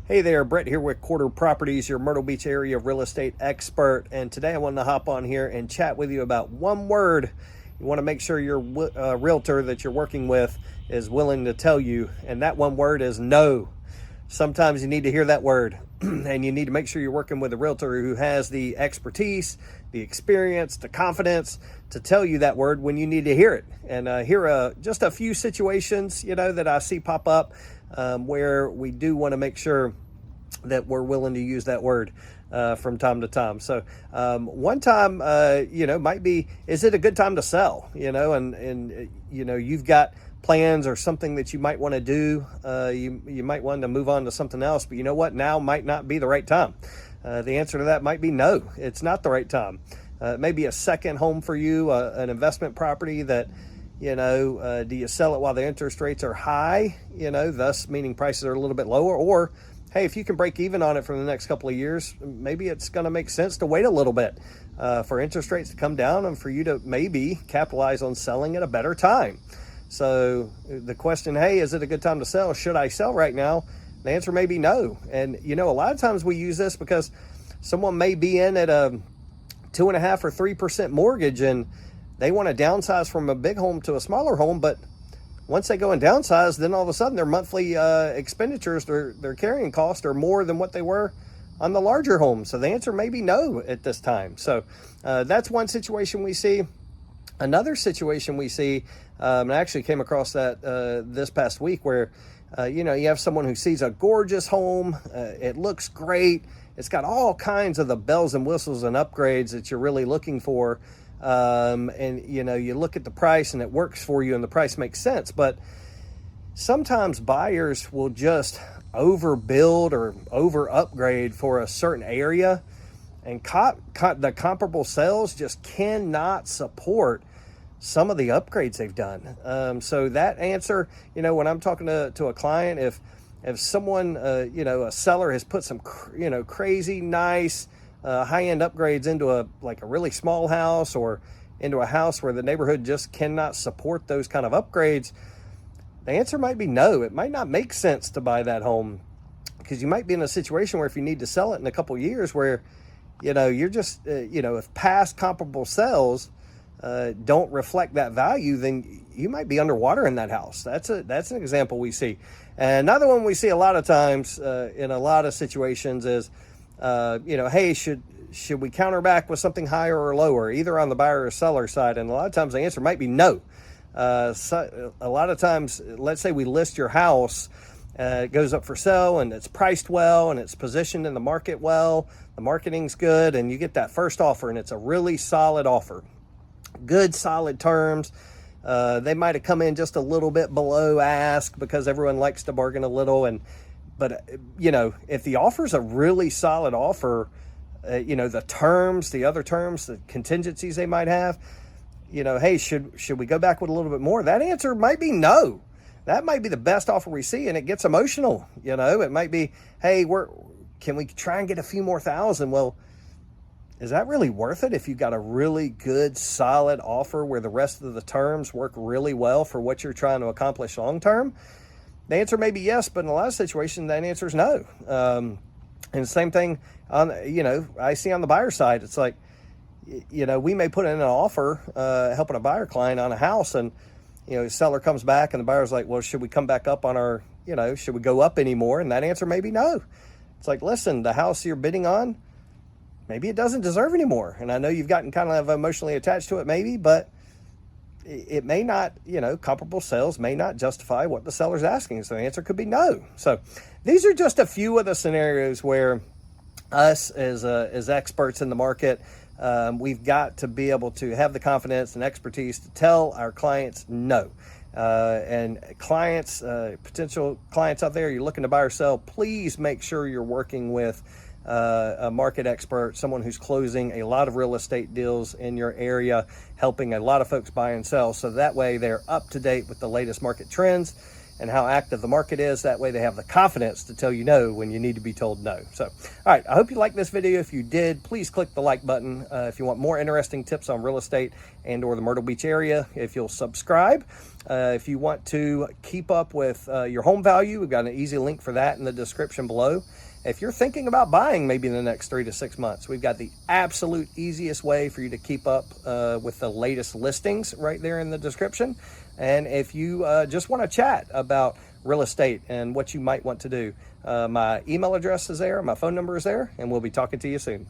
Hey there, Brett here with Quarter Properties, your Myrtle Beach area real estate expert. And today I wanted to hop on here and chat with you about one word you want to make sure your realtor that you're working with is willing to tell you. And that one word is no. Sometimes you need to hear that word and you need to make sure you're working with a realtor who has the expertise, the experience, the confidence to tell you that word when you need to hear it. And here are just a few situations, that I see pop up where we do want to make sure that we're willing to use that word from time to time. So one time, might be, is it a good time to sell? And you've got plans or something that you might want to do. You might want to move on to something else, but you know what? Now might not be the right time. The answer to that might be no, it's not the right time. It may be a second home for you, an investment property that, do you sell it while the interest rates are high, thus meaning prices are a little bit lower? Or, hey, if you can break even on it for the next couple of years, maybe it's going to make sense to wait a little bit for interest rates to come down and for you to maybe capitalize on selling at a better time. So the question, hey, is it a good time to sell? Should I sell right now? The answer may be no. And, a lot of times we use this because someone may be in at a 2.5% or 3% mortgage and they want to downsize from a big home to a smaller home, but once they go and downsize, then all of a sudden their monthly expenditures, their carrying costs are more than what they were on the larger home. So the answer may be no at this time. So that's one situation we see. Another situation we see, and I actually came across that this past week where, you have someone who sees a gorgeous home. It looks great. It's got all kinds of the bells and whistles and upgrades that you're really looking for. And you look at the price and it works for you and the price makes sense. But sometimes buyers will just overbuild or over upgrade for a certain area, and the comparable sales just cannot support some of the upgrades they've done. So that answer, when I'm talking to a client, if someone, a seller has put some, crazy nice high-end upgrades into a really small house or into a house where the neighborhood just cannot support those kind of upgrades, the answer might be no. It might not make sense to buy that home because you might be in a situation where if you need to sell it in a couple of years where, you're just, if past comparable sales don't reflect that value, then you might be underwater in that house. That's an example we see. And another one we see a lot of times in a lot of situations is, hey, should we counter back with something higher or lower, either on the buyer or seller side? And a lot of times the answer might be no. So a lot of times, let's say we list your house, it goes up for sale and it's priced well and it's positioned in the market well, the marketing's good, and you get that first offer and it's a really solid offer. Good, solid terms. They might have come in just a little bit below ask because everyone likes to bargain a little. But if the offer's a really solid offer, the terms, the other terms, the contingencies they might have, hey, should we go back with a little bit more? That answer might be no. That might be the best offer we see, and it gets emotional. It might be, hey, can we try and get a few more thousand? Well, is that really worth it if you've got a really good, solid offer where the rest of the terms work really well for what you're trying to accomplish long term? The answer may be yes, but in a lot of situations, that answer is no. And the same thing on, I see on the buyer side. It's like, we may put in an offer helping a buyer client on a house, and, the seller comes back and the buyer's like, well, should we come back up on our, should we go up anymore? And that answer may be no. It's like, listen, the house you're bidding on, maybe it doesn't deserve anymore. And I know you've gotten kind of emotionally attached to it maybe, but it may not, comparable sales may not justify what the seller's asking. So the answer could be no. So these are just a few of the scenarios where us as experts in the market, we've got to be able to have the confidence and expertise to tell our clients no. And clients, potential clients out there, you're looking to buy or sell, please make sure you're working with a market expert, someone who's closing a lot of real estate deals in your area, helping a lot of folks buy and sell. So that way they're up to date with the latest market trends and how active the market is. That way they have the confidence to tell you no when you need to be told no. So, all right, I hope you liked this video. If you did, please click the like button. If you want more interesting tips on real estate and or the Myrtle Beach area, if you'll subscribe. If you want to keep up with your home value, we've got an easy link for that in the description below. If you're thinking about buying maybe in the next 3 to 6 months, we've got the absolute easiest way for you to keep up with the latest listings right there in the description. And if you just want to chat about real estate and what you might want to do, my email address is there, my phone number is there, and we'll be talking to you soon.